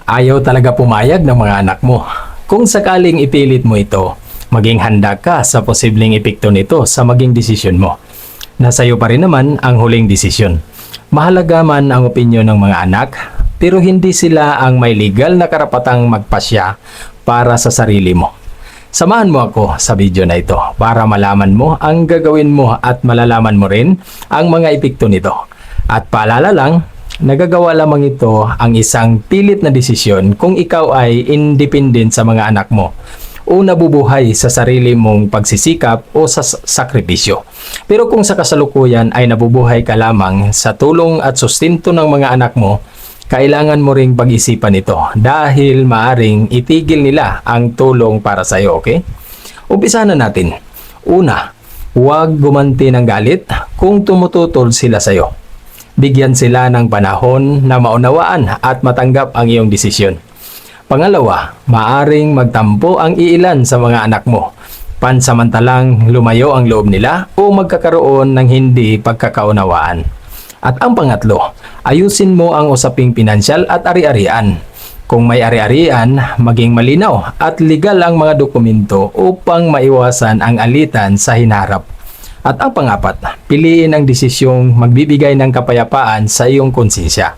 Ayaw talaga pumayag ng mga anak mo. Kung sakaling ipilit mo ito, maging handa ka sa posibleng epekto nito sa maging desisyon mo. Nasa iyo pa rin naman ang huling desisyon. Mahalaga man ang opinyon ng mga anak, pero hindi sila ang may legal na karapatang magpasya para sa sarili mo. Samahan mo ako sa video na ito para malaman mo ang gagawin mo at malalaman mo rin ang mga epekto nito. At paalala lang, nagagawa lamang ito ang isang pilit na desisyon kung ikaw ay independent sa mga anak mo o nabubuhay sa sarili mong pagsisikap o sa sakripisyo. Pero kung sa kasalukuyan ay nabubuhay ka lamang sa tulong at sustento ng mga anak mo, kailangan mo ring pag-isipan ito dahil maaring itigil nila ang tulong para sa iyo, okay? Umpisahan na natin. Una, huwag gumanti ng galit kung tumututol sila sa iyo. Bigyan sila ng panahon na maunawaan at matanggap ang iyong desisyon. Pangalawa, maaring magtampo ang iilan sa mga anak mo. Pansamantalang lumayo ang loob nila o magkakaroon ng hindi pagkakaunawaan. At ang pangatlo, ayusin mo ang usaping pinansyal at ari-arian. Kung may ari-arian, maging malinaw at legal ang mga dokumento upang maiwasan ang alitan sa hinarap. At ang pangapat, piliin ang desisyong magbibigay ng kapayapaan sa iyong konsensya.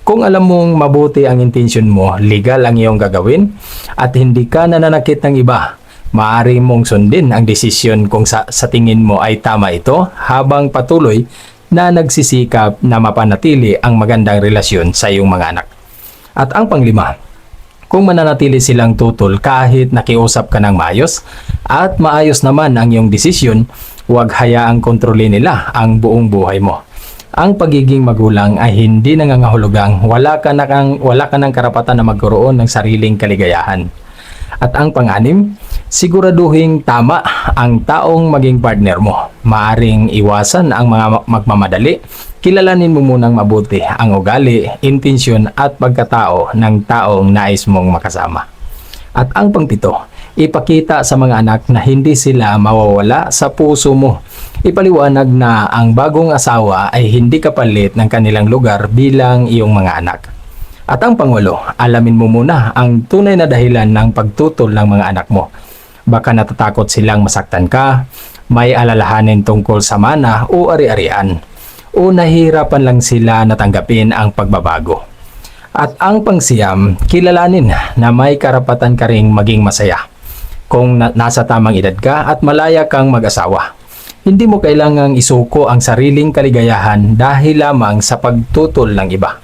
Kung alam mong mabuti ang intensyon mo, legal ang iyong gagawin at hindi ka nananakit ng iba, maaari mong sundin ang desisyon kung sa tingin mo ay tama ito habang patuloy na nagsisikap na mapanatili ang magandang relasyon sa iyong mga anak. At ang panglima, kung mananatili silang tutol kahit nakiusap ka ng maayos at maayos naman ang iyong desisyon, huwag hayaang kontrolin nila ang buong buhay mo. Ang pagiging magulang ay hindi nangangahulugang wala ka ng karapatan na magkaroon ng sariling kaligayahan. At ang pang-anim, siguraduhin tama ang taong maging partner mo. Maaring iwasan ang mga magmamadali. Kilalanin mo munang mabuti ang ugali, intensyon at pagkatao ng taong nais mong makasama. At ang pangpito, ipakita sa mga anak na hindi sila mawawala sa puso mo. Ipaliwanag na ang bagong asawa ay hindi kapalit ng kanilang lugar bilang iyong mga anak. At ang pangwalo, alamin mo muna ang tunay na dahilan ng pagtutol ng mga anak mo. Baka natatakot silang masaktan ka, may alalahanin tungkol sa mana o ari-arian, o nahihirapan lang sila natanggapin ang pagbabago. At ang pangsiyam, kilalanin na may karapatan ka ring maging masaya kung nasa tamang edad ka at malaya kang mag-asawa. Hindi mo kailangang isuko ang sariling kaligayahan dahil lamang sa pagtutol ng iba.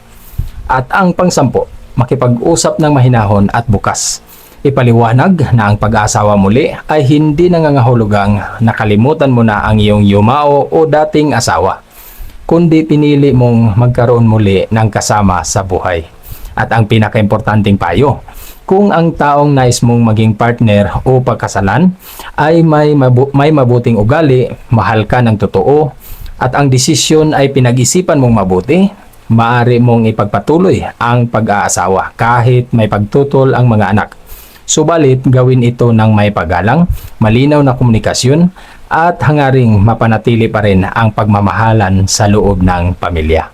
At ang pangsampo, makipag-usap ng mahinahon at bukas. Ipaliwanag na ang pag-asawa muli ay hindi nangangahulugang nakalimutan mo na ang iyong yumao o dating asawa, kundi pinili mong magkaroon muli ng kasama sa buhay. At ang pinakaimportanteng payo, kung ang taong nais mong maging partner o pagkasalan ay may mabuting ugali, mahal ka ng totoo, at ang desisyon ay pinag-isipan mong mabuti, maaari mong ipagpatuloy ang pag-aasawa kahit may pagtutol ang mga anak. Subalit gawin ito ng may paggalang, malinaw na komunikasyon at hangaring mapanatili pa rin ang pagmamahalan sa loob ng pamilya.